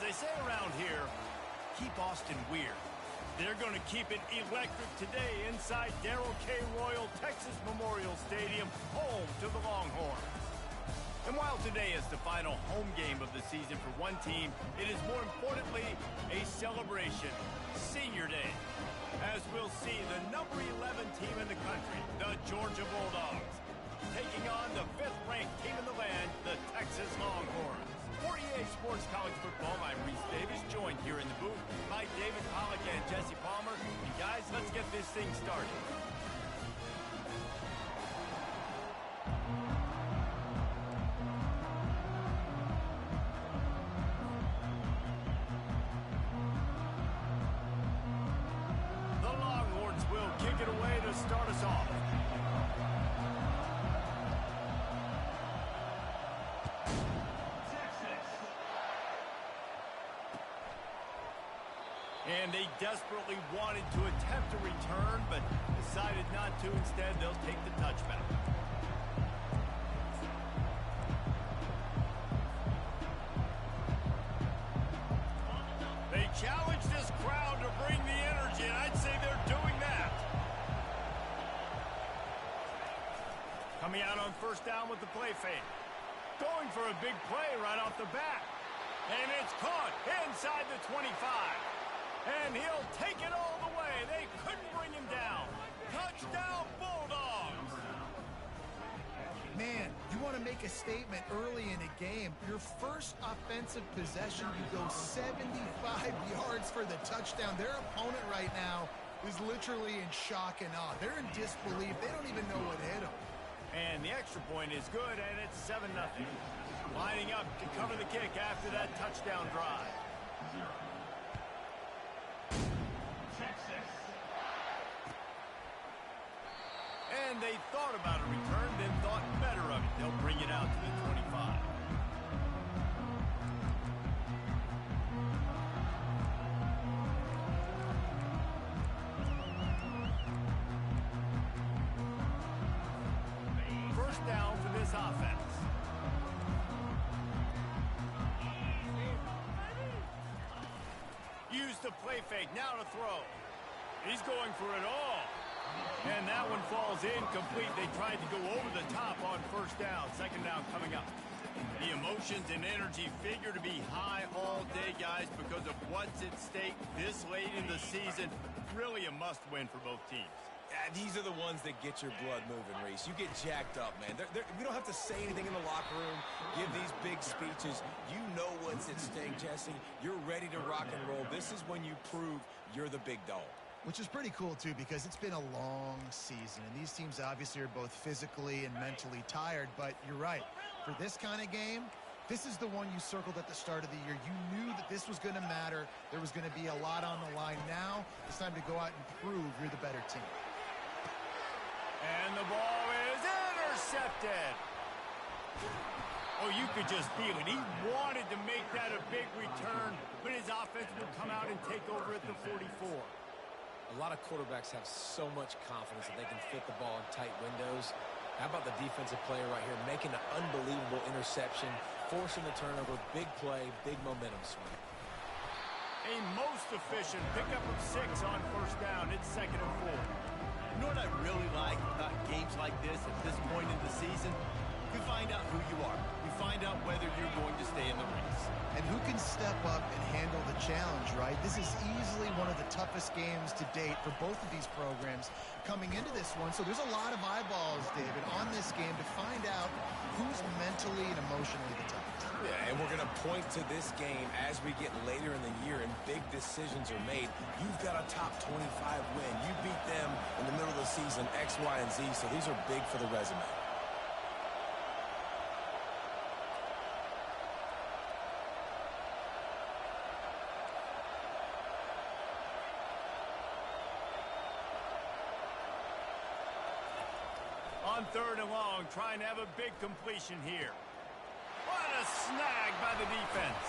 they say around here, keep Austin weird. They're going to keep it electric today inside Darrell K. Royal Texas Memorial Stadium, home to the Longhorns. And while today is the final home game of the season for one team, it is more importantly a celebration, Senior Day, as we'll see the number 11 team in the country, the Georgia Bulldogs, taking on the 5th-ranked team in the land, the Texas Longhorns. For EA Sports College Football, I'm Reese Davis, joined here in the booth by David Pollack and Jesse Palmer. And guys, let's get this thing started. The Longhorns will kick it away to start us off. And they desperately wanted to attempt a return, but decided not to. Instead, they'll take the touchback. They challenge this crowd to bring the energy, and I'd say they're doing that. Coming out on first down with the play fake. Going for a big play right off the bat. And it's caught inside the 25. And he'll take it all the way. They couldn't bring him down. Touchdown, Bulldogs. Man, you want to make a statement early in a game. Your first offensive possession, you go 75 yards for the touchdown. Their opponent right now is literally in shock and awe. They're in disbelief. They don't even know what hit them. And the extra point is good, and it's 7-0. Lining up to cover the kick after that touchdown drive. And they thought about a return, then thought better of it. They'll bring it out to the 25. First down for this offense. Use the play fake, now to throw. He's going for it all. And that one falls incomplete. They tried to go over the top on first down. Second down coming up. The emotions and energy figure to be high all day, guys, because of what's at stake this late in the season. Really a must-win for both teams. Yeah, these are the ones that get your blood moving, Reese. You get jacked up, man. You don't have to say anything in the locker room, give these big speeches. You know what's at stake, Jesse. You're ready to rock and roll. This is when you prove you're the big dog. Which is pretty cool, too, because it's been a long season. And these teams obviously are both physically and mentally tired. But you're right. For this kind of game, this is the one you circled at the start of the year. You knew that this was going to matter. There was going to be a lot on the line. Now it's time to go out and prove you're the better team. And the ball is intercepted. Oh, you could just feel it. He wanted to make that a big return, but his offense would come out and take over at the 44. A lot of quarterbacks have so much confidence that they can fit the ball in tight windows. How about the defensive player right here making an unbelievable interception, forcing the turnover, big play, big momentum swing. A most efficient pickup of 6 on first down. It's 2nd and 4. You know what I really like about games like this at this point in the season? You find out who you are. You find out whether you're going to stay in the race. And who can step up and handle the challenge, right? This is easily one of the toughest games to date for both of these programs coming into this one. So there's a lot of eyeballs, David, on this game to find out who's mentally and emotionally the toughest. Yeah, and we're going to point to this game as we get later in the year and big decisions are made. You've got a top 25 win. You beat them in the middle of the season, X, Y, and Z, so these are big for the resume. On 3rd and long, trying to have a big completion here. What a snag by the defense.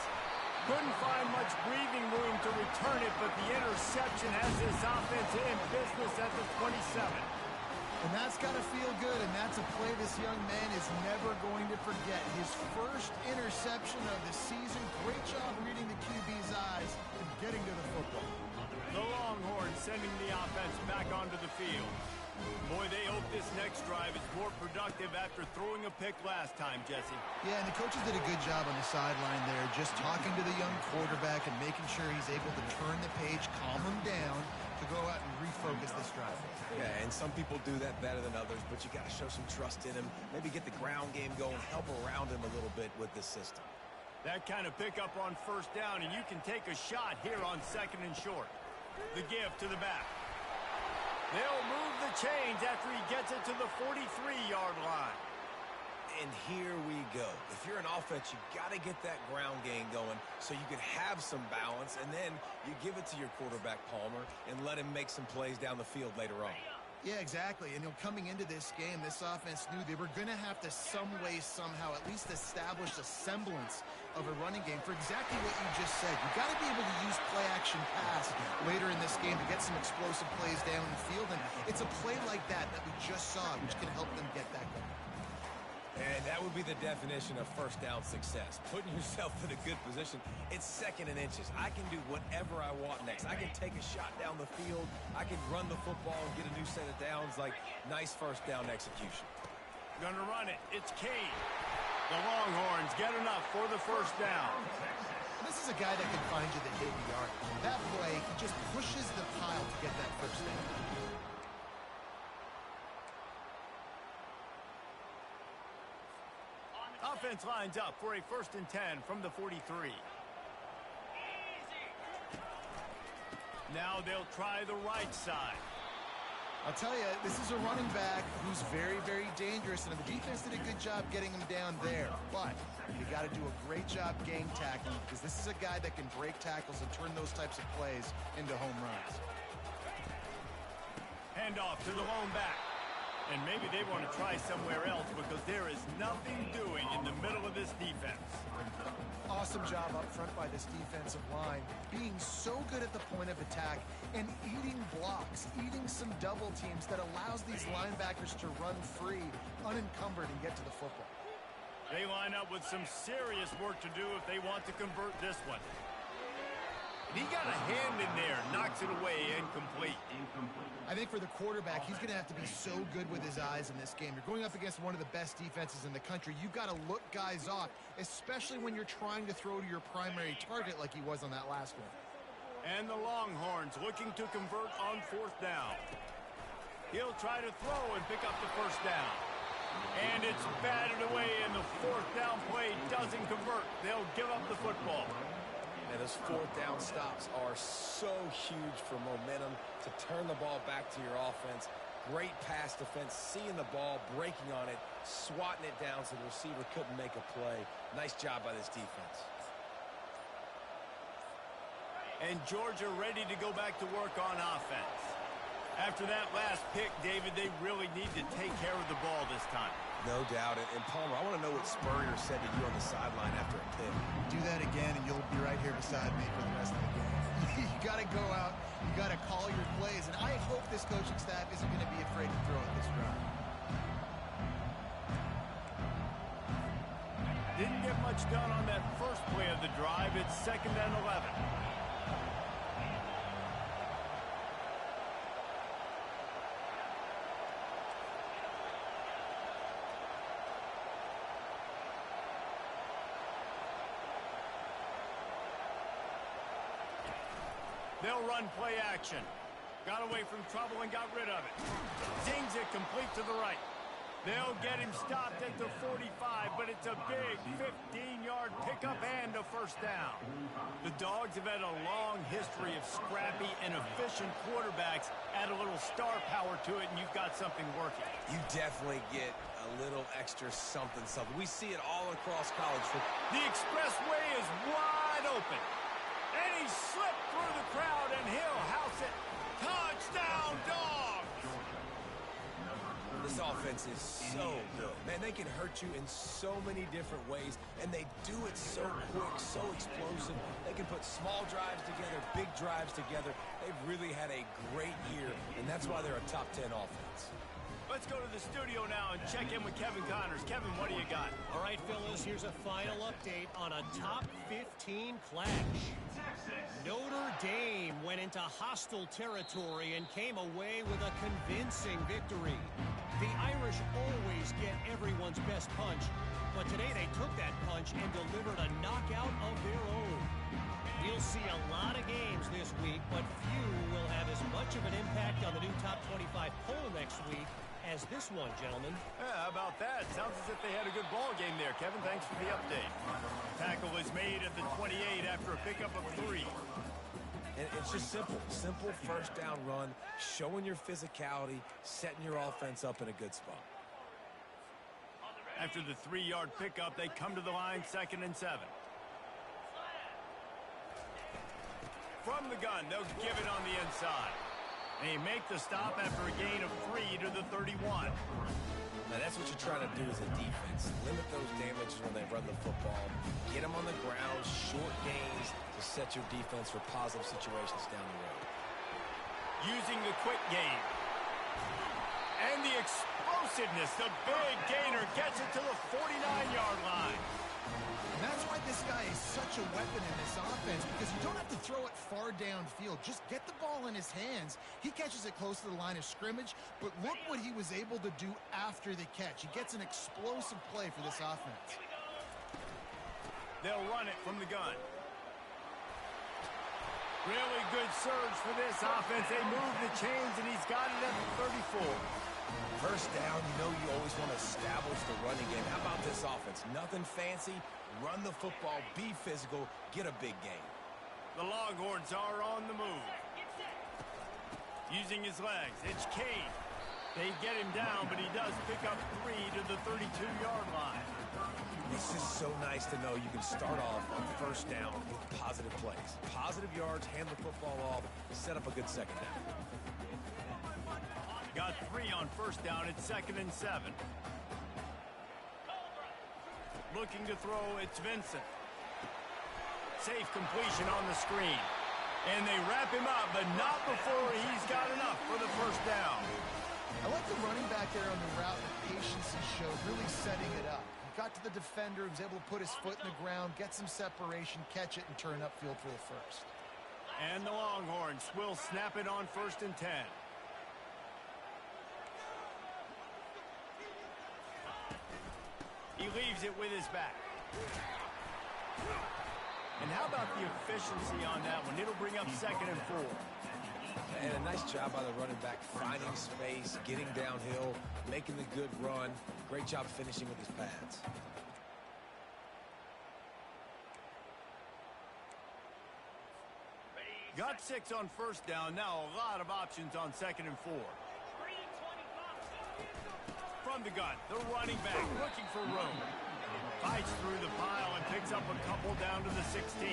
Couldn't find much breathing room to return it, but the interception has this offense in business at the 27. And that's got to feel good, and that's It's a play this young man is never going to forget. His first interception of the season. Great job reading the QB's eyes and getting to the football. The Longhorns sending the offense back onto the field. Boy, they hope this next drive is more productive after throwing a pick last time, Jesse. Yeah, and the coaches did a good job on the sideline there, just talking to the young quarterback and making sure he's able to turn the page, calm him down, to go out and refocus this drive. Yeah, and some people do that better than others, but you got to show some trust in him. Maybe get the ground game going, help around him a little bit with this system. That kind of pickup on first down, and you can take a shot here on 2nd and short. The give to the back. They'll move the chains after he gets it to the 43-yard line. And here we go. If you're an offense, you got to get that ground game going so you can have some balance, and then you give it to your quarterback, Palmer, and let him make some plays down the field later on. Yeah, exactly. And coming into this game, this offense knew they were going to have to some way, somehow, at least establish a semblance of a running game for exactly what you just said. You got to be able to use play-action pass later in this game to get some explosive plays down the field. And it's a play like that we just saw, which can help them get that going. And that would be the definition of first down success. Putting yourself in a good position. It's 2nd and inches. I can do whatever I want next. I can take a shot down the field. I can run the football and get a new set of downs. Like, nice first down execution. Gonna run it. It's Cade. The Longhorns get enough for the first down. This is a guy that can find you the hidden yard. That play, he just pushes the pile to get that first down. Offense lines up for a 1st and 10 from the 43. Now they'll try the right side. I'll tell you, this is a running back who's very, very dangerous, and the defense did a good job getting him down there. But you got to do a great job gang tackling, because this is a guy that can break tackles and turn those types of plays into home runs. Handoff to the lone back. And maybe they want to try somewhere else because there is nothing doing in the middle of this defense. Awesome job up front by this defensive line, being so good at the point of attack and eating blocks, eating some double teams that allows these linebackers to run free, unencumbered, and get to the football. They line up with some serious work to do if they want to convert this one. He got a hand in there, knocks it away, incomplete. I think for the quarterback, he's going to have to be so good with his eyes in this game. You're going up against one of the best defenses in the country. You've got to look guys off, especially when you're trying to throw to your primary target like he was on that last one. And the Longhorns looking to convert on 4th down. He'll try to throw and pick up the first down. And it's batted away, and the 4th down play doesn't convert. They'll give up the football. And those 4th down stops are so huge for momentum to turn the ball back to your offense. Great pass defense, seeing the ball, breaking on it, swatting it down so the receiver couldn't make a play. Nice job by this defense. And Georgia ready to go back to work on offense. After that last pick, David, they really need to take care of the ball this time. No doubt. And Palmer, I want to know what Spurrier said to you on the sideline after a pick. Do that again, and you'll be right here beside me for the rest of the game. You got to go out. You got to call your plays. And I hope this coaching staff isn't going to be afraid to throw at this drive. Didn't get much done on that first play of the drive. It's 2nd and 11. They'll run play action. Got away from trouble and got rid of it. Zings it complete to the right. They'll get him stopped at the 45, but it's a big 15-yard pickup and a first down. The Dogs have had a long history of scrappy and efficient quarterbacks. Add a little star power to it, and you've got something working. You definitely get a little extra something. We see it all across college football. The expressway is wide open. And he slipped through the crowd, and he'll house it. Touchdown, Dogs! This offense is so good. Man, they can hurt you in so many different ways, and they do it so quick, so explosive. They can put small drives together, big drives together. They've really had a great year, and that's why they're a top 10 offense. Let's go to the studio now and check in with Kevin Connors. Kevin, what do you got? All right, fellas, here's a final update on a top 15 clash. Notre Dame went into hostile territory and came away with a convincing victory. The Irish always get everyone's best punch, but today they took that punch and delivered a knockout of their own. We'll see a lot of games this week, but few will have as much of an impact on the new top 25 poll next week as this one, gentlemen. How about that? Sounds as if they had a good ball game there. Kevin, thanks for the update. Tackle is made at the 28 after a pickup of 3. And it's just simple. Simple first down run, showing your physicality, setting your offense up in a good spot. After the 3-yard pickup, they come to the line, 2nd and 7. From the gun, they'll give it on the inside. They make the stop after a gain of 3 to the 31. Now that's what you're trying to do as a defense. Limit those damages when they run the football. Get them on the ground, short gains to set your defense for positive situations down the road. Using the quick game. And the explosiveness, the big gainer gets it to the 49-yard line. And that's why this guy is such a weapon in this offense, because you don't have to throw it far downfield. Just get the ball in his hands. He catches it close to the line of scrimmage, but look what he was able to do after the catch. He gets an explosive play for this offense. They'll run it from the gun. Really good surge for this offense. They move the chains, and he's got it at the 34. First down, you know you always want to establish the running game. How about this offense? Nothing fancy. Run the football, be physical, get a big gain. The Longhorns are on the move. Using his legs, it's Kane. They get him down, but he does pick up 3 to the 32-yard line. It's just so nice to know you can start off on first down with positive plays. Positive yards, hand the football off, set up a good second down. Got 3 on first down. It's 2nd and 7. Looking to throw, it's Vincent. Safe completion on the screen. And they wrap him up, but not before he's got enough for the first down. I like the running back there on the route, the patience he showed, really setting it up. He got to the defender, was able to put his foot in the ground, get some separation, catch it, and turn upfield for the first. And the Longhorns will snap it on 1st and 10. He leaves it with his back. And how about the efficiency on that one? It'll bring up 2nd and 4. And a nice job by the running back, finding space, getting downhill, making the good run. Great job finishing with his pads. Got 6 on first down. Now a lot of options on 2nd and 4. From the gun, the running back looking for room. Fights through the pile and picks up a couple down to the 16.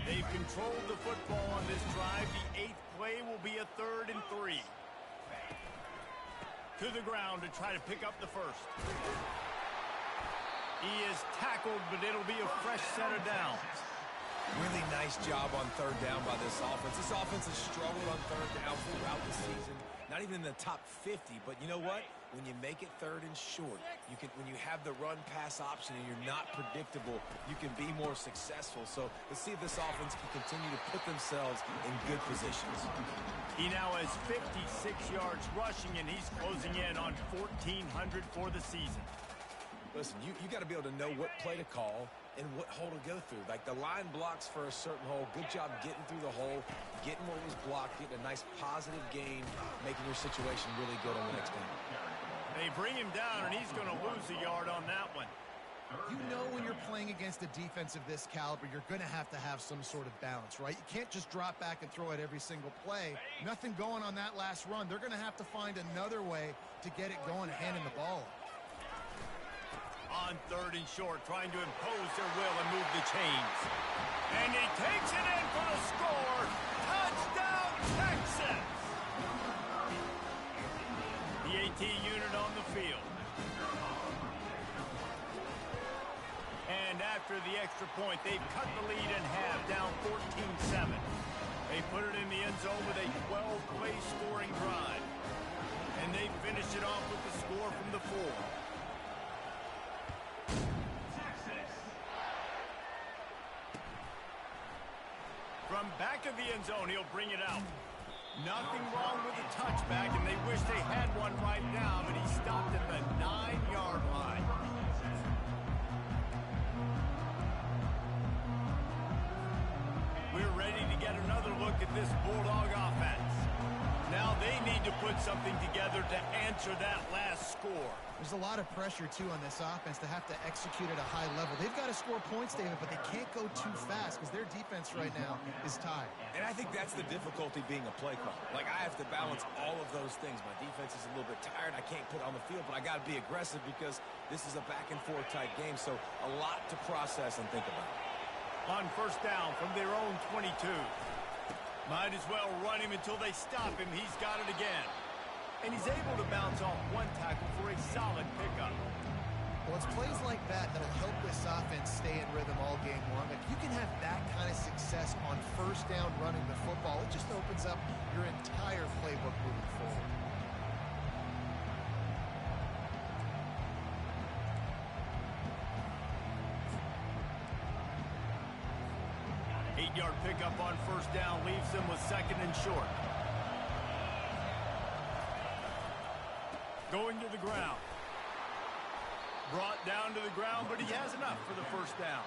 They've controlled the football on this drive. The 8th play will be a 3rd and 3. To the ground to try to pick up the first. He is tackled, but it'll be a fresh set of downs. Really nice job on 3rd down by this offense. This offense has struggled on 3rd down throughout the season. Not even in the top 50, but you know what? When you make it 3rd and short, when you have the run-pass option and you're not predictable, you can be more successful. So let's see if this offense can continue to put themselves in good positions. He now has 56 yards rushing, and he's closing in on 1,400 for the season. Listen, you got to be able to know what play to call and what hole to go through. Like the line blocks for a certain hole. Good job getting through the hole, getting what was blocked, getting a nice positive gain, making your situation really good on the next down. They bring him down, and he's going to lose a yard on that one. You know when you're playing against a defense of this caliber, you're going to have some sort of balance, right? You can't just drop back and throw it every single play. Nothing going on that last run. They're going to have to find another way to get it going, handing the ball off. On 3rd and short, trying to impose their will and move the chains. And he takes it in for the score. Touchdown, Texas! The AT unit on the field. And after the extra point, they've cut the lead in half, down 14-7. They put it in the end zone with a 12-play scoring drive. And they finish it off with the score from the 4. From back of the end zone, he'll bring it out. Nothing wrong with the touchback, and they wish they had one right now, but he stopped at the 9-yard line. We're ready to get another look at this Bulldog offense. Now they need to put something together to answer that last score. There's a lot of pressure, too, on this offense to have to execute at a high level. They've got to score points, David, but they can't go too fast because their defense right now is tired. And I think that's the difficulty being a play caller. Like, I have to balance all of those things. My defense is a little bit tired. I can't put it on the field, but I got to be aggressive because this is a back-and-forth type game, so a lot to process and think about. On first down from their own 22. Might as well run him until they stop him. He's got it again. And he's able to bounce off one tackle for a solid pickup. Well, it's plays like that that'll help this offense stay in rhythm all game long. If you can have that kind of success on first down running the football, it just opens up your entire playbook moving forward. Eight-yard pickup on first down leaves them with second and short. Going to the ground. Brought down to the ground, but he has enough for the first down.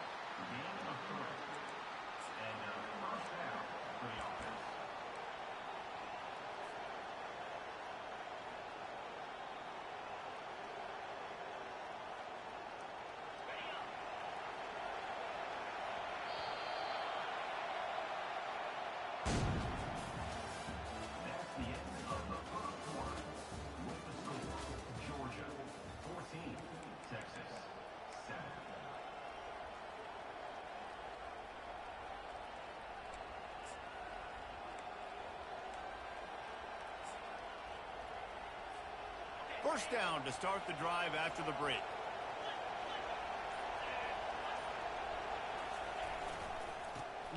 First down to start the drive after the break.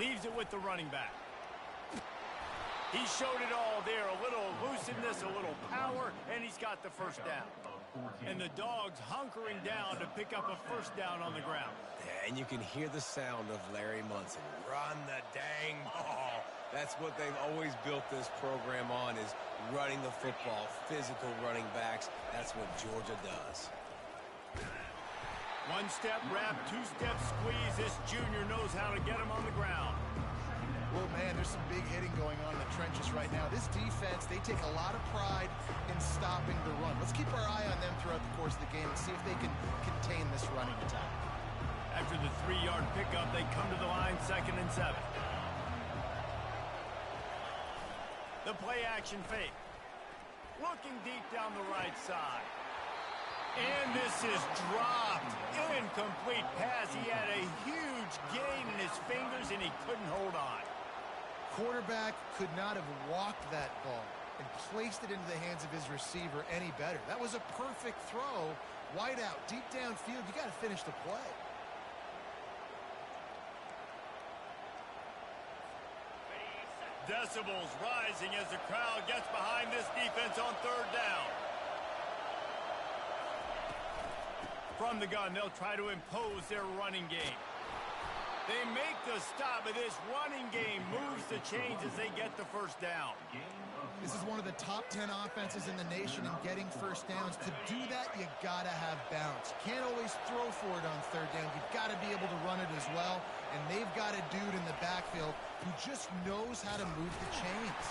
Leaves it with the running back. He showed it all there. A little looseness, a little power, and he's got the first down. And the Dogs hunkering down to pick up a first down on the ground. Yeah, and you can hear the sound of Larry Munson. Run the dang ball. That's what they've always built this program on, is running the football, physical running backs. That's what Georgia does. One-step wrap, two-step squeeze. This junior knows how to get him on the ground. Well, man, there's some big hitting going on in the trenches right now. This defense, they take a lot of pride in stopping the run. Let's keep our eye on them throughout the course of the game and see if they can contain this running attack. After the 3-yard pickup, they come to the line, 2nd and 7. The play-action fake. Looking deep down the right side. And this is dropped. Incomplete pass. He had a huge gain in his fingers, and he couldn't hold on. Quarterback could not have walked that ball and placed it into the hands of his receiver any better. That was a perfect throw. Wide out, deep downfield. You got to finish the play. Decibels rising as the crowd gets behind this defense on 3rd down. From the gun, they'll try to impose their running game. They make the stop, but this running game moves the chains as they get the first down. This is one of the top 10 offenses in the nation in getting first downs. To do that, you got to have balance. You can't always throw for it on 3rd down. You've got to be able to run it as well. And they've got a dude in the backfield who just knows how to move the chains.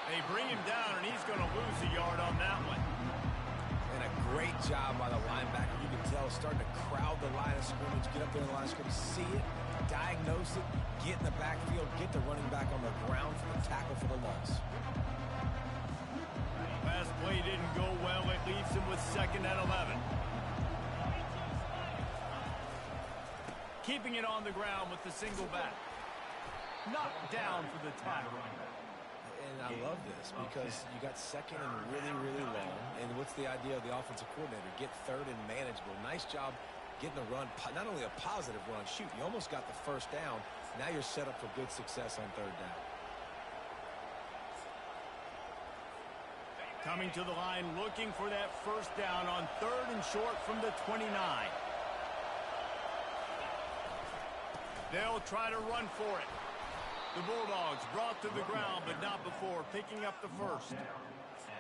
They bring him down, and he's going to lose a yard on that one. And a great job by the linebacker. You can tell, starting to crowd the line of scrimmage, get up there in the line of scrimmage, see it, diagnose it, get in the backfield, get the running back on the ground for the tackle for the loss. Last play didn't go well. It leaves him with 2nd and 11. Keeping it on the ground with the single back. Knocked down for the tackle. And I love this because you got 2nd and really, really long. And what's the idea of the offensive coordinator? Get 3rd and manageable. Nice job getting the run, not only a positive run, shoot, you almost got the first down. Now you're set up for good success on 3rd down. Coming to the line, looking for that first down on 3rd and short from the 29. They'll try to run for it. The Bulldogs brought to the ground, but not before picking up the first.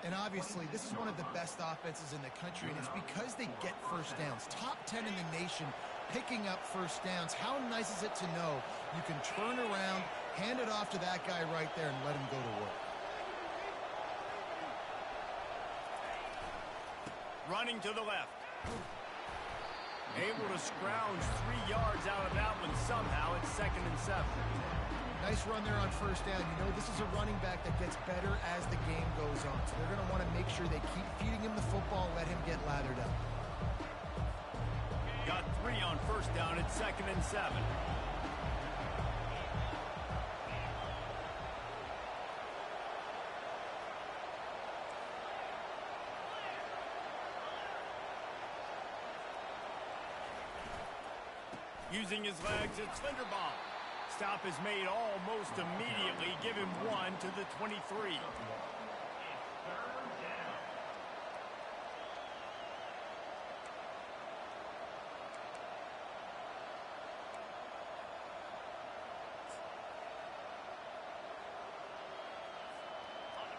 And obviously, this is one of the best offenses in the country, and it's because they get first downs. Top 10 in the nation picking up first downs. How nice is it to know you can turn around, hand it off to that guy right there, and let him go to work. Running to the left. Able to scrounge 3 yards out of that one somehow. It's 2nd and 7. Nice run there on first down. You know, this is a running back that gets better as the game goes on. So they're going to want to make sure they keep feeding him the football, let him get lathered up. Got 3 on first down. It's 2nd and 7. Using his legs, it's Linderbaum. Stop is made almost immediately. Give him 1 to the 23.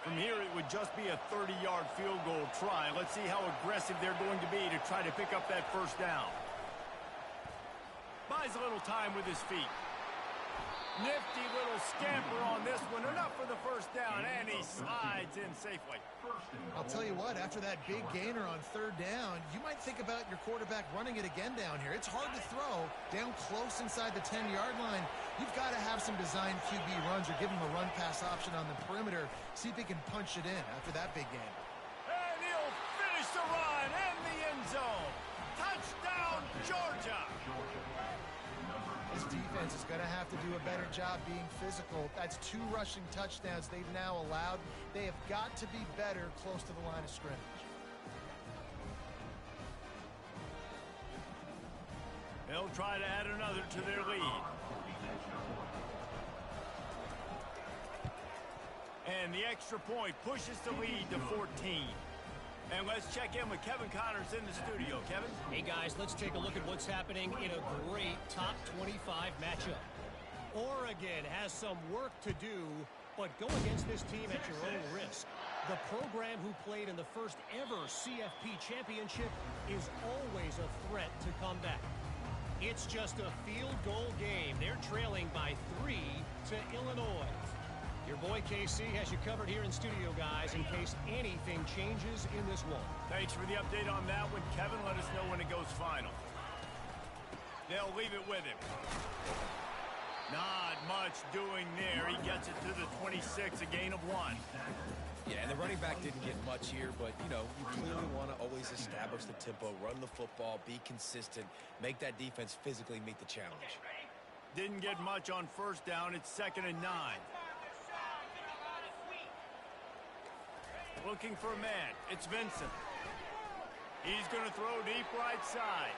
From here, it would just be a 30-yard field goal try. Let's see how aggressive they're going to be to try to pick up that first down. Buys a little time with his feet. Nifty little scamper on this one. Enough for the first down, and he slides in safely. I'll tell you what, after that big gainer on 3rd down, you might think about your quarterback running it again down here. It's hard to throw down close inside the 10-yard line. You've got to have some designed QB runs or give him a run-pass option on the perimeter. See if he can punch it in after that big gain. And he'll finish the run in the end zone. Touchdown, Georgia. This defense is going to have to do a better job being physical. That's 2 rushing touchdowns they've now allowed. They have got to be better close to the line of scrimmage. They'll try to add another to their lead. And the extra point pushes the lead to 14. And let's check in with Kevin Connors in the studio. Kevin? Hey, guys, let's take a look at what's happening in a great top 25 matchup. Oregon has some work to do, but go against this team at your own risk. The program who played in the first ever CFP championship is always a threat to come back. It's just a field goal game. They're trailing by 3 to Illinois. Your boy KC has you covered here in studio, guys, in case anything changes in this one. Thanks for the update on that one, Kevin. Let us know when it goes final. They'll leave it with him. Not much doing there. He gets it to the 26, a gain of 1. Yeah, and the running back didn't get much here, but, you know, you clearly want to always establish the tempo, run the football, be consistent, make that defense physically meet the challenge. Didn't get much on first down. It's 2nd and 9. Looking for a man. It's Vincent. He's going to throw deep right side.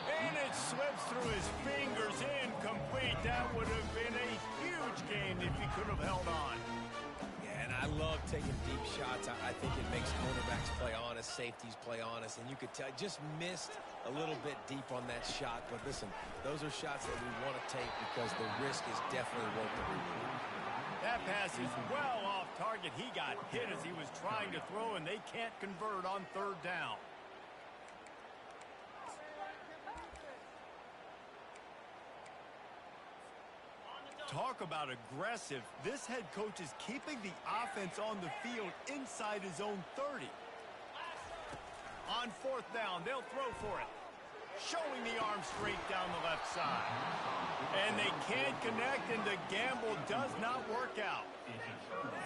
And it slips through his fingers. Incomplete. That would have been a huge gain if he could have held on. Yeah, and I love taking deep shots. I think it makes cornerbacks play honest, safeties play honest, and you could tell just missed a little bit deep on that shot. But listen, those are shots that we want to take because the risk is definitely worth the reward. That pass is well off target. He got hit as he was trying to throw, and they can't convert on 3rd down. Talk about aggressive. This head coach is keeping the offense on the field inside his own 30. On 4th down, they'll throw for it. Showing the arm straight down the left side. And they can't connect, and the gamble does not work out.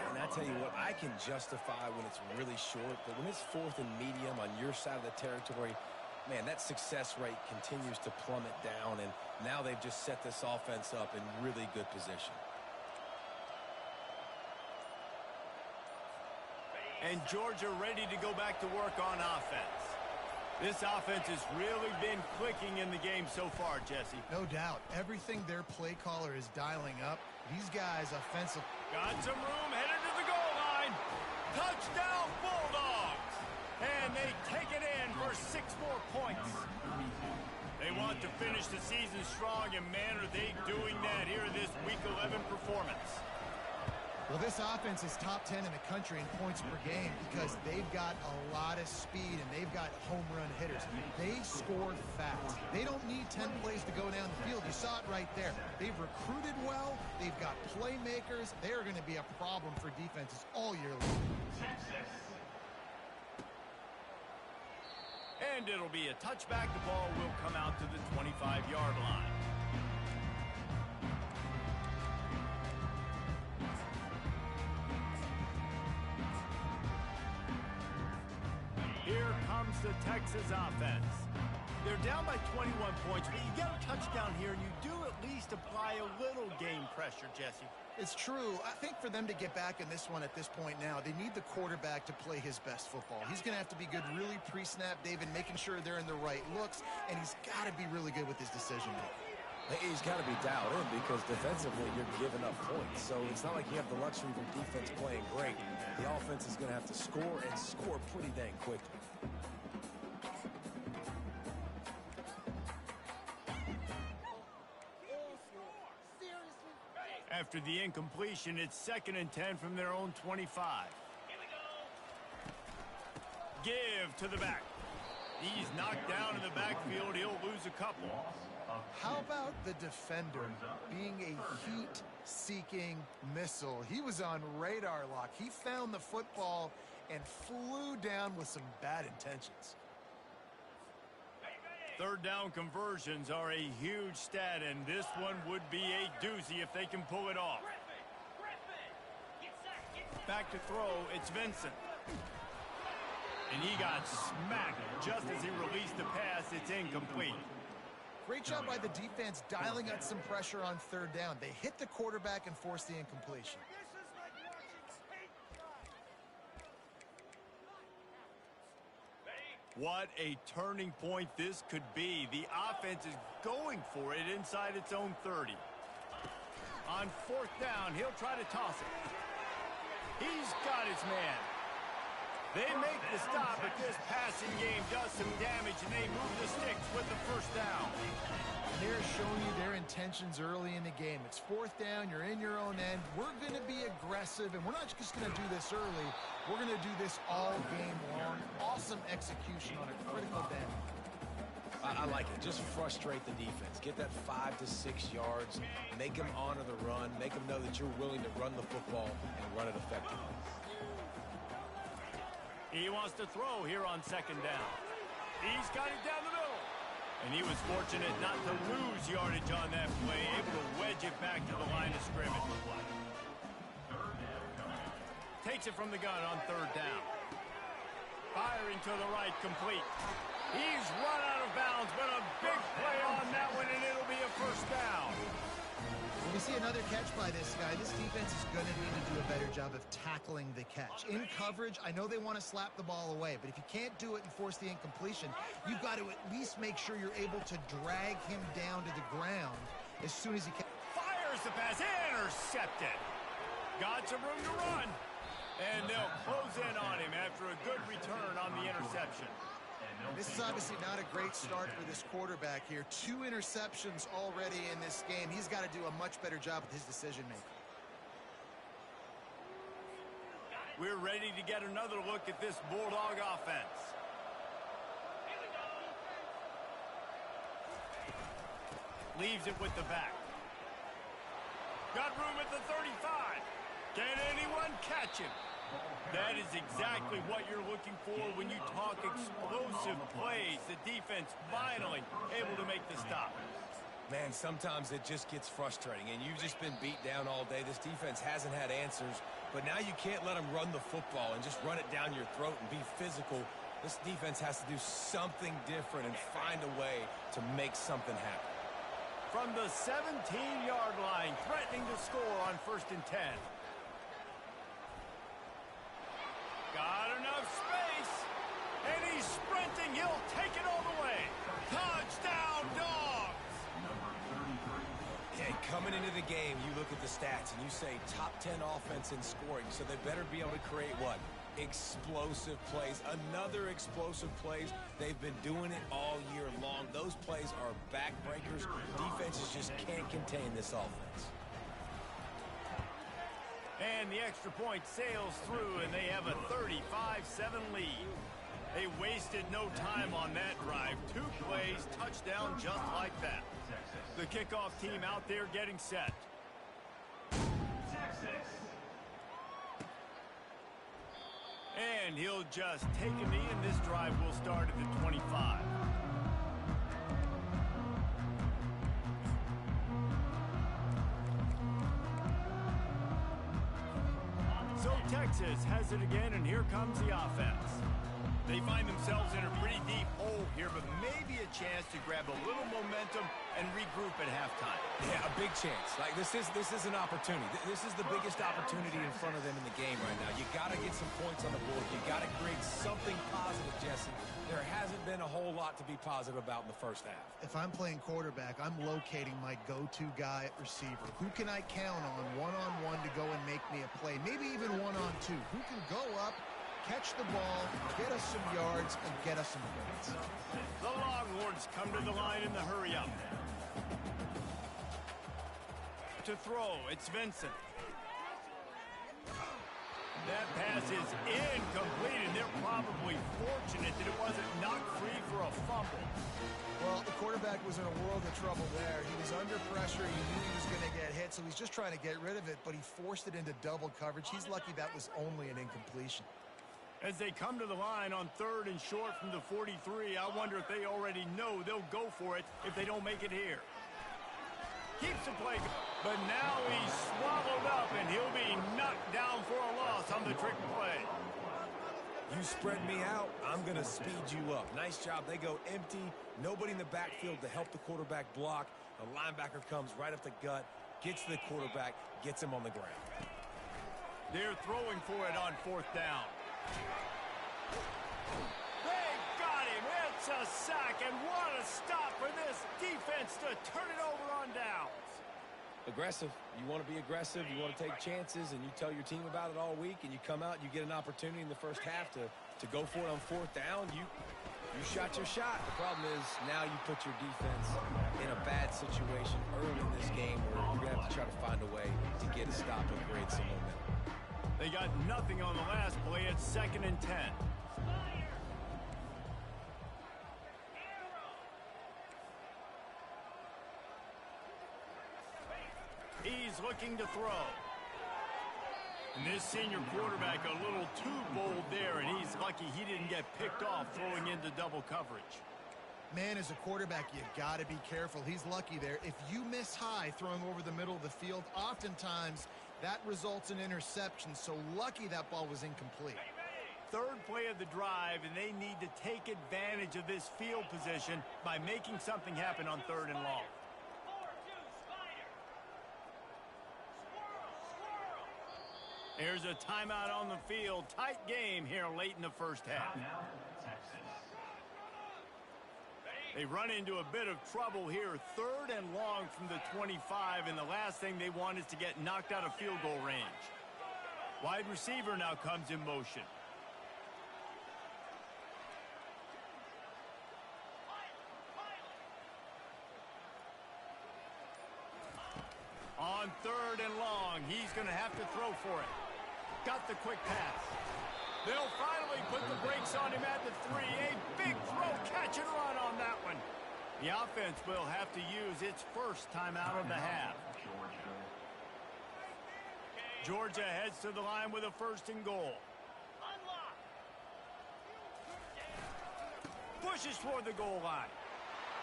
And I tell you what, I can justify when it's really short, but when it's 4th and medium on your side of the territory, man, that success rate continues to plummet down, and now they've just set this offense up in really good position. And Georgia ready to go back to work on offense. This offense has really been clicking in the game so far, Jesse. No doubt. Everything their play caller is dialing up. These guys offensive. Got some room, headed to the goal line. Touchdown Bulldogs! And they take it in for 6 more points. They want to finish the season strong, and man, are they doing that here in this Week 11 performance. Well, this offense is top 10 in the country in points per game because they've got a lot of speed and they've got home run hitters. They score fast. They don't need 10 plays to go down the field. You saw it right there. They've recruited well. They've got playmakers. They are going to be a problem for defenses all year long. And it'll be a touchback. The ball will come out to the 25-yard line. Here comes the Texas offense. They're down by 21 points, but you get a touchdown here, and you do at least apply a little game pressure, Jesse. It's true. I think for them to get back in this one at this point now, they need the quarterback to play his best football. He's going to have to be good really pre-snap, David, making sure they're in the right looks, and he's got to be really good with his decision-making. He's got to be dialed in because defensively you're giving up points. So it's not like you have the luxury of defense playing great. The offense is going to have to score and score pretty dang quickly. After the incompletion, it's 2nd and 10 from their own 25. Give to the back. He's knocked down in the backfield. He'll lose a couple. How about the defender being a heat-seeking missile? He was on radar lock. He found the football and flew down with some bad intentions. 3rd down conversions are a huge stat, and this one would be a doozy if they can pull it off. Back to throw, it's Vincent. And he got smacked just as he released the pass. It's incomplete. Great job by the defense dialing up some pressure on 3rd down. They hit the quarterback and forced the incompletion. What a turning point this could be. The offense is going for it inside its own 30. On 4th down, he'll try to toss it. He's got his man. They make the stop, but this passing game does some damage, and they move the sticks with the 1st down. They're showing you their intentions early in the game. It's 4th down. You're in your own end. We're going to be aggressive, and we're not just going to do this early. We're going to do this all game long. Awesome execution on a critical down. I like it. Just frustrate the defense. Get that 5 to 6 yards. Make them honor the run. Make them know that you're willing to run the football and run it effectively. He wants to throw here on 2nd down. He's got it down the middle. And he was fortunate not to lose yardage on that play, able to wedge it back to the line of scrimmage. Takes it from the gun on 3rd down. Firing to the right, complete. He's run out of bounds, but a big play on that one, and it'll be a 1st down. When we see another catch by this guy, this defense is going to need to do a better job of tackling the catch. In coverage, I know they want to slap the ball away, but if you can't do it and force the incompletion, you've got to at least make sure you're able to drag him down to the ground as soon as he can. Fires the pass, intercepted. Got some room to run. And they'll close in on him after a good return on the interception. This is obviously not a great start for this quarterback here. 2 interceptions already in this game. He's got to do a much better job with his decision-making. We're ready to get another look at this Bulldog offense. Leaves it with the back. Got room at the 35. Can anyone catch him? That is exactly what you're looking for when you talk explosive plays. The defense finally able to make the stop. Man, sometimes it just gets frustrating, and you've just been beat down all day. This defense hasn't had answers, but now you can't let them run the football and just run it down your throat and be physical. This defense has to do something different and find a way to make something happen. From the 17-yard line, threatening to score on 1st and 10. Got enough space, and he's sprinting. He'll take it all the way. Touchdown, Dogs! Yeah, coming into the game, you look at the stats, and you say top 10 offense in scoring, so they better be able to create what? Explosive plays, another explosive plays. They've been doing it all year long. Those plays are backbreakers. Defenses just can't contain this offense. And the extra point sails through, and they have a 35-7 lead. They wasted no time on that drive. 2 plays, touchdown just like that. The kickoff team out there getting set. And he'll just take a knee, and this drive will start at the 25. So Texas has it again, and here comes the offense. They find themselves in a pretty deep hole here, but maybe a chance to grab a little momentum and regroup at halftime. Yeah, a big chance. Like this is an opportunity. This is the biggest opportunity in front of them in the game right now. You got to get some points on the board. You got to create something positive, Jesse. There hasn't been a whole lot to be positive about in the first half. If I'm playing quarterback, I'm locating my go-to guy at receiver. Who can I count on one-on-one to go and make me a play? Maybe even one-on-two. Who can go up, catch the ball, get us some yards, and get us some points? The Longhorns come to the line in the hurry-up. To throw, it's Vincent. That pass is incomplete, and they're probably fortunate that it wasn't knocked free for a fumble. Well, the quarterback was in a world of trouble there. He was under pressure. He knew he was going to get hit, so he's just trying to get rid of it, but he forced it into double coverage. He's lucky that was only an incompletion. As they come to the line on 3rd and short from the 43, I wonder if they already know they'll go for it if they don't make it here. Keeps the play, but now he's swallowed up, and he'll be knocked down for a loss on the trick play. You spread me out, I'm going to speed you up. Nice job. They go empty. Nobody in the backfield to help the quarterback block. The linebacker comes right up the gut, gets to the quarterback, gets him on the ground. They're throwing for it on 4th down. They got him. It's a sack, and what a stop for this defense to turn it over on downs. Aggressive. You want to be aggressive. You want to take chances, and you tell your team about it all week, and you come out, you get an opportunity in the first half to go for it on 4th down. You shot your shot. The problem is now you put your defense in a bad situation early in this game where you're going to have to try to find a way to get a stop and create some momentum. They got nothing on the last play. It's 2nd and 10. He's looking to throw. And this senior quarterback a little too bold there, and he's lucky he didn't get picked off throwing into double coverage. Man, as a quarterback, you got to be careful. He's lucky there. If you miss high throwing over the middle of the field, oftentimes that results in interception. So lucky that ball was incomplete. 3rd play of the drive, and they need to take advantage of this field position by making something happen on 3rd and long. Here's a timeout on the field. Tight game here late in the first half. They run into a bit of trouble here. 3rd and long from the 25, and the last thing they want is to get knocked out of field goal range. Wide receiver now comes in motion. On 3rd and long, he's going to have to throw for it. Got the quick pass. They'll finally put the brakes on him at the 3. A big throw, catch and run on that one. The offense will have to use its first timeout of the half. Georgia heads to the line with a 1st and goal. Pushes toward the goal line.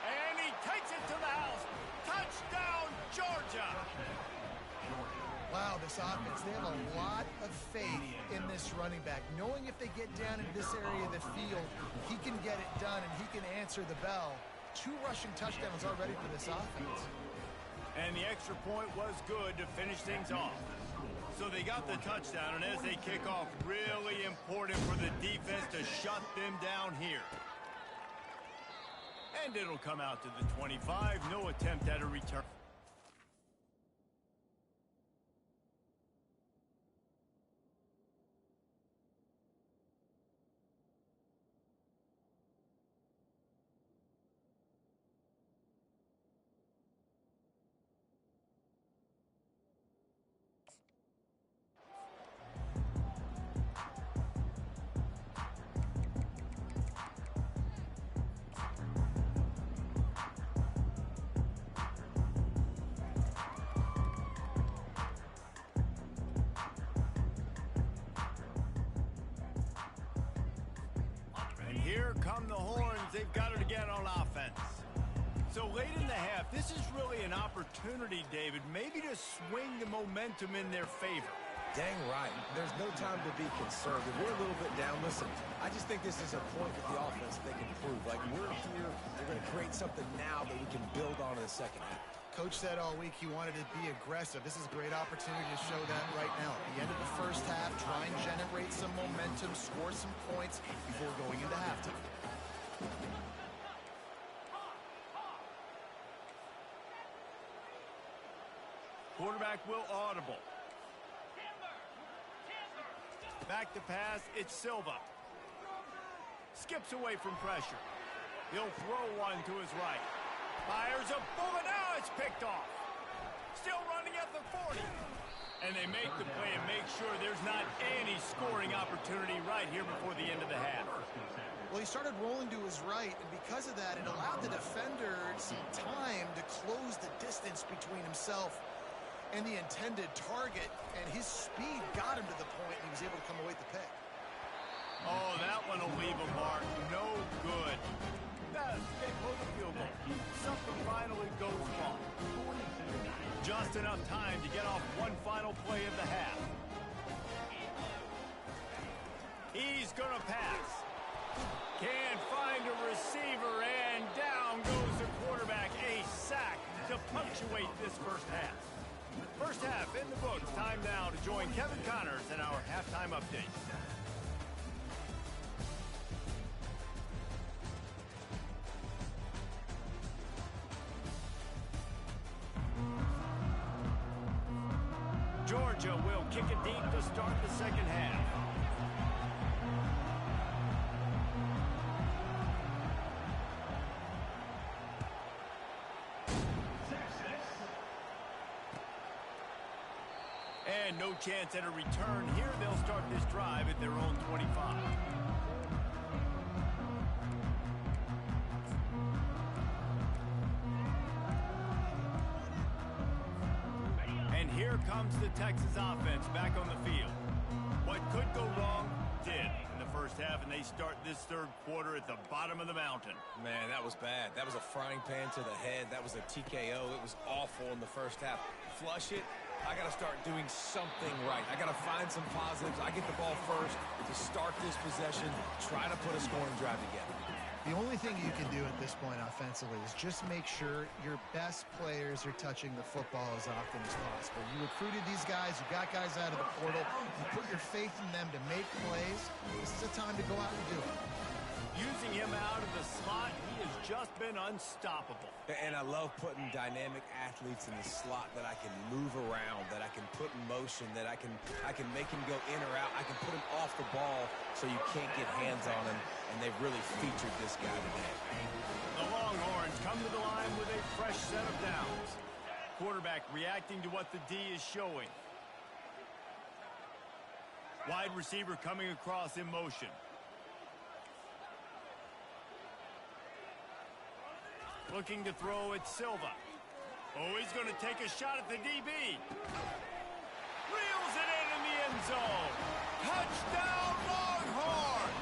And he takes it to the house. Touchdown, Georgia. Wow, this offense, they have a lot of faith in this running back. Knowing if they get down into this area of the field, he can get it done and he can answer the bell. 2 rushing touchdowns already for this offense. And the extra point was good to finish things off. So they got the touchdown, and as they kick off, really important for the defense to shut them down here. And it'll come out to the 25. No attempt at a return. Here come the horns. They've got it again on offense. So late in the half, this is really an opportunity, David, maybe to swing the momentum in their favor. Dang right. There's no time to be conservative. We're a little bit down. Listen, I just think this is a point with the offense that they can prove. Like, we're here, we're going to create something now that we can build on in the second half. Coach said all week he wanted to be aggressive. This is a great opportunity to show that right now. At the end of the first half, try and generate some momentum, score some points before going into halftime. Quarterback will audible. Back to pass, it's Silva. Skips away from pressure. He'll throw one to his right. Fires a bullet. Now it's picked off. Still running at the 40. And they make the play and make sure there's not any scoring opportunity right here before the end of the half. Well, he started rolling to his right, and because of that, it allowed the defender some time to close the distance between himself and the intended target, and his speed got him to the point, and he was able to come away with the pick. Oh, that one will leave a mark. No good. They pull the field goal. Something finally goes wrong. Just enough time to get off one final play of the half. He's going to pass. Can't find a receiver, and down goes the quarterback. A sack to punctuate this first half. First half in the books. Time now to join Kevin Connors in our halftime update. Georgia will kick it deep to start the second half. And no chance at a return here. They'll start this drive at their own 25. And here comes the Texas offense back on the field. What could go wrong did in the first half, and they start this third quarter at the bottom of the mountain. Man, that was bad. That was a frying pan to the head. That was a TKO. It was awful in the first half. Flush it. I got to start doing something right. I got to find some positives. I get the ball first to start this possession, try to put a scoring drive together. The only thing you can do at this point offensively is just make sure your best players are touching the football as often as possible. You recruited these guys. You got guys out of the portal. You put your faith in them to make plays. This is a time to go out and do it. Using him out of the slot, he has just been unstoppable. And I love putting dynamic athletes in the slot that I can move around, that I can put in motion, that I can make him go in or out. I can put him off the ball so you can't get hands on him, and they've really featured this guy today. The Longhorns come to the line with a fresh set of downs. Quarterback reacting to what the D is showing. Wide receiver coming across in motion. Looking to throw at Silva. Oh, he's going to take a shot at the DB. Reels it in the end zone. Touchdown, Longhorn!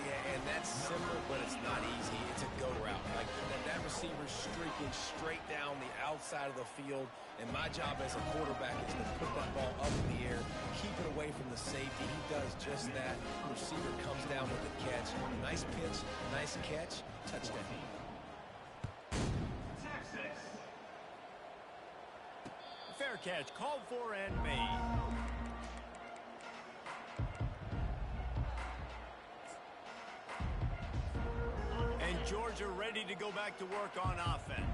Yeah, and that's similar, but it's not easy. It's a go route. Like, that receiver's streaking straight down the outside of the field, and my job as a quarterback is to put that ball up in the air, keep it away from the safety. He does just that. The receiver comes down with the catch. Nice pitch, nice catch, touchdown. Fair catch, called for and made. And Georgia ready to go back to work on offense.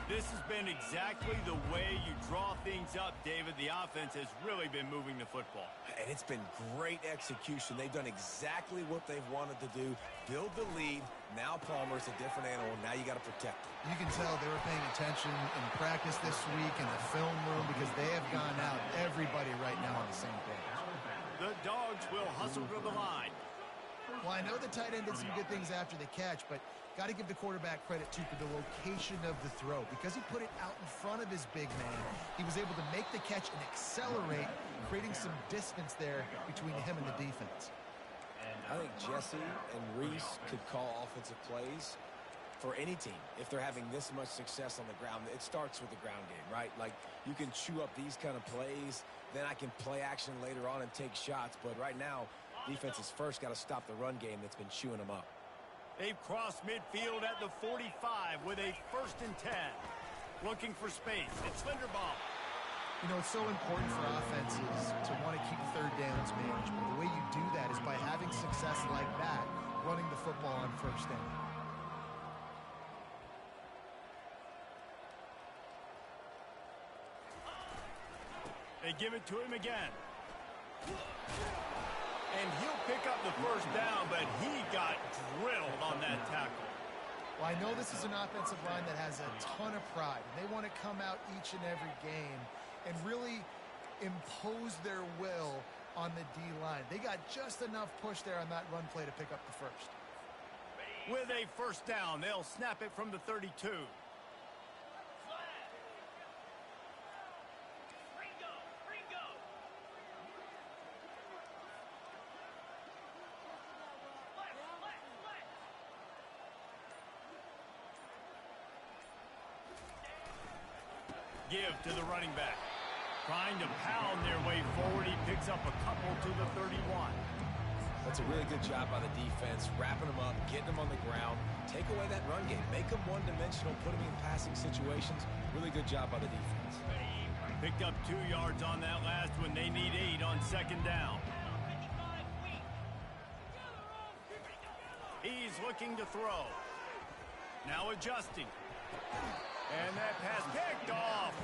This has been exactly the way you draw things up, David. The offense has really been moving the football. And it's been great execution. They've done exactly what they've wanted to do. Build the lead. Now Palmer's a different animal. Now you got to protect him. You can tell they were paying attention in practice this week in the film room because they have gone out, everybody right now on the same page. The Dogs will hustle to the line. Well, I know the tight end did some good things after the catch, but got to give the quarterback credit, too, for the location of the throw. Because he put it out in front of his big man, he was able to make the catch and accelerate, creating some distance there between him and the defense. I think Jesse and Reese could call offensive plays for any team if they're having this much success on the ground. It starts with the ground game, right? Like, you can chew up these kind of plays, then I can play action later on and take shots. But right now, defense has first got to stop the run game that's been chewing them up. They've crossed midfield at the 45 with a 1st and 10. Looking for space. It's Linderbaum. You know, it's so important for offenses to want to keep third downs managed. But the way you do that is by having success like that, running the football on 1st down. They give it to him again. And he'll pick up the 1st down, but he got drilled on that tackle. Well, I know this is an offensive line that has a ton of pride, and they want to come out each and every game and really impose their will on the D-line. They got just enough push there on that run play to pick up the 1st. With a 1st down, they'll snap it from the 32. Give to the running back. Trying to pound their way forward. He picks up a couple to the 31. That's a really good job by the defense, wrapping them up, getting them on the ground. Take away that run game. Make them one-dimensional, put them in passing situations. Really good job by the defense. Picked up 2 yards on that last one. They need 8 on 2nd down. He's looking to throw. Now adjusting. And that pass picked off.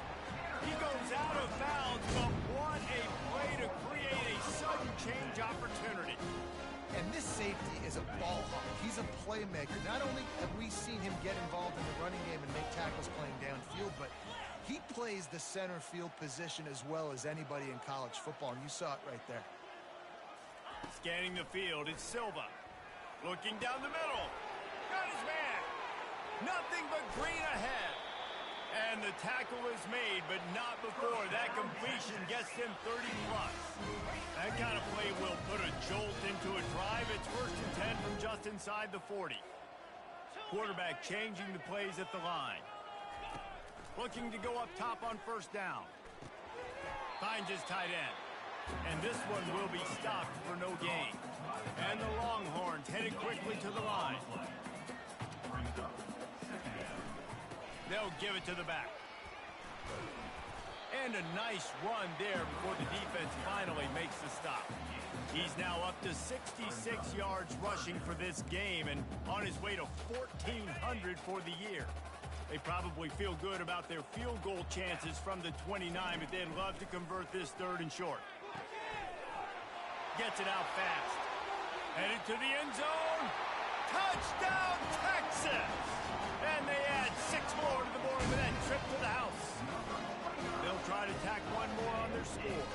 He goes out of bounds, but what a play to create a sudden change opportunity. And this safety is a ball hawk. He's a playmaker. Not only have we seen him get involved in the running game and make tackles playing downfield, but he plays the center field position as well as anybody in college football, and you saw it right there. Scanning the field, it's Silva. Looking down the middle. Got his man. Nothing but green ahead. And the tackle is made, but not before that completion gets them 30-plus. That kind of play will put a jolt into a drive. It's 1st and 10 from just inside the 40. Quarterback changing the plays at the line. Looking to go up top on 1st down. Finds his tight end. And this one will be stopped for no gain. And the Longhorns headed quickly to the line. They'll give it to the back. And a nice run there before the defense finally makes the stop. He's now up to 66 yards rushing for this game and on his way to 1,400 for the year. They probably feel good about their field goal chances from the 29, but they'd love to convert this 3rd and short. Gets it out fast. Headed to the end zone. Touchdown, Texas! And they add 6 more to the board with that trip to the house. They'll try to tack 1 more on their score.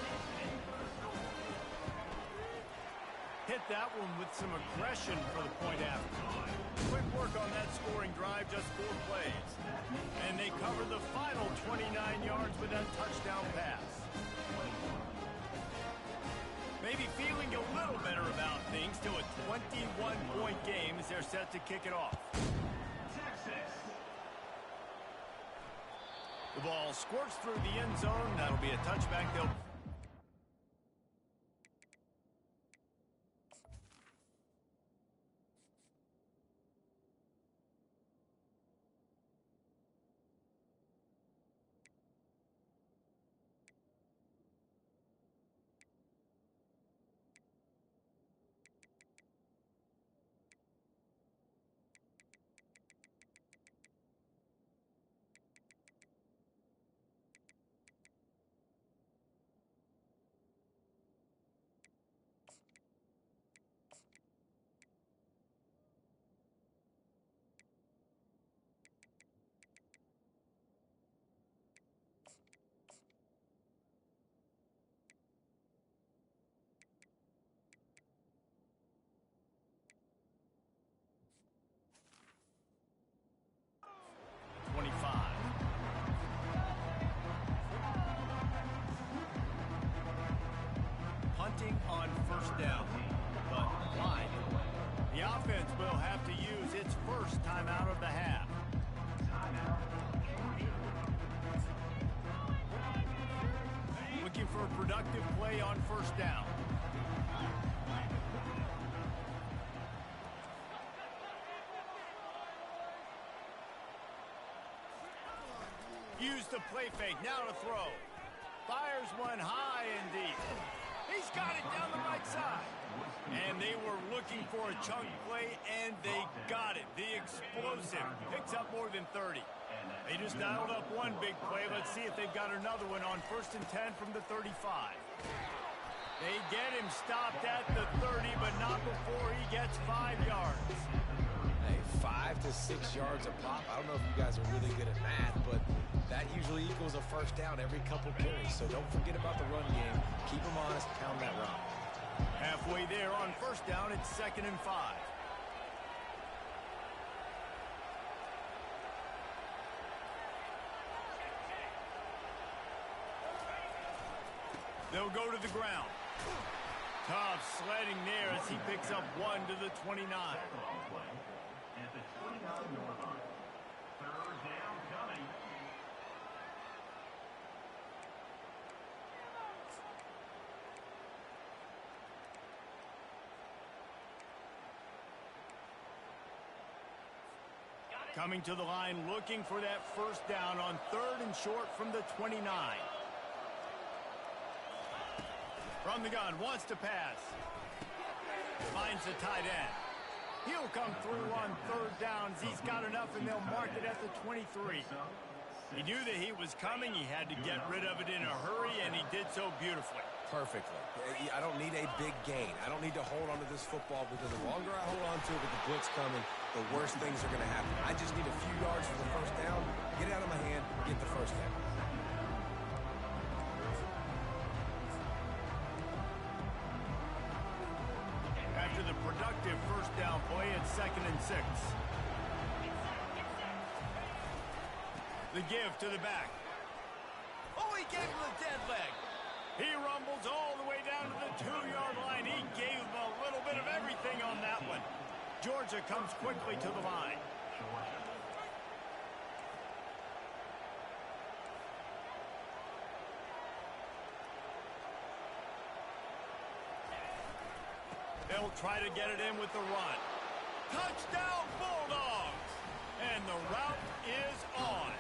Hit that one with some aggression for the point after. Quick work on that scoring drive, just 4 plays. And they cover the final 29 yards with that touchdown pass. Maybe feeling a little better about things to a 21-point game as they're set to kick it off. The ball squirts through the end zone. That'll be a touchback. They'll on 1st down, but line timeout of the half. Looking for a productive play on first down. Used the play fake, now to throw. Fires one high and deep. He's got it down the right side. And they were looking for a chunk play, and they got it. The explosive picks up more than 30. They just dialed up one big play. Let's see if they've got another one on 1st and 10 from the 35. They get him stopped at the 30, but not before he gets 5 yards. Hey, 5 to 6 yards a pop. I don't know if you guys are really good at math, but that usually equals a first down every couple carries. So don't forget about the run game. Keep them honest, pound that rock. Halfway there on first down, it's 2nd and 5. They'll go to the ground. Tough sledding there as he picks up 1 to the 29. Coming to the line, looking for that first down on 3rd and short from the 29. From the gun, wants to pass. Finds the tight end. He'll come through on 3rd downs. He's got enough, and they'll mark it at the 23. He knew the heat was coming. He had to get rid of it in a hurry, and he did so beautifully. Perfectly. I don't need a big gain. I don't need to hold on to this football because the longer I hold on to it with the blitz coming, the worse things are going to happen. I just need a few yards for the first down, get it out of my hand, get the first down. After the productive first down play, it's 2nd and 6. The give to the back. Oh, he gave him the dead leg. He rumbles all the way down to the 2-yard line. He gave him a little bit of everything on that one. Georgia comes quickly to the line. They'll try to get it in with the run. Touchdown, Bulldogs! And the route is on.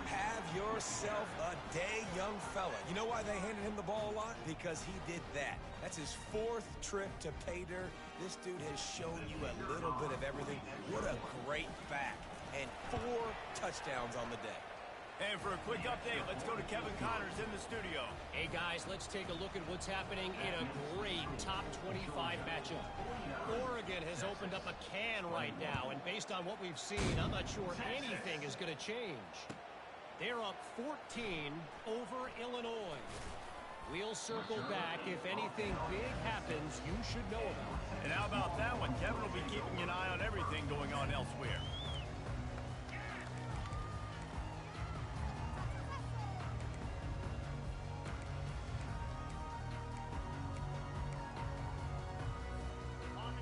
Have yourself a day, young fella. You know why they handed him the ball a lot? Because he did that. That's his 4th trip to pay dirt. This dude has shown you a little bit of everything. What a great back. And 4 touchdowns on the day. And for a quick update, let's go to Kevin Connors in the studio. Hey, guys, let's take a look at what's happening in a great top 25 matchup. Oregon has opened up a can right now, and based on what we've seen, I'm not sure anything is going to change. They're up 14 over Illinois. We'll circle back. If anything big happens, you should know about it. And how about that one? Kevin will be keeping an eye on everything going on elsewhere.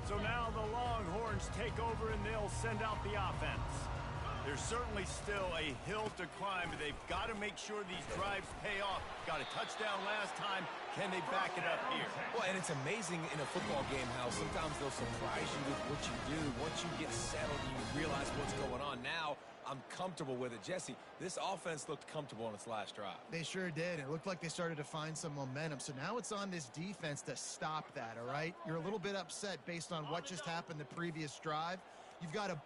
So now the Longhorns take over and they'll send out the offense. There's certainly still a hill to climb, but they've got to make sure these drives pay off. Got a touchdown last time. Can they back it up here? Well, and it's amazing in a football game how sometimes they'll surprise you with what you do. Once you get settled, you realize what's going on. Now, I'm comfortable with it. Jesse, this offense looked comfortable on its last drive. They sure did. It looked like they started to find some momentum. So now it's on this defense to stop that, all right? You're a little bit upset based on what just happened the previous drive. You've got to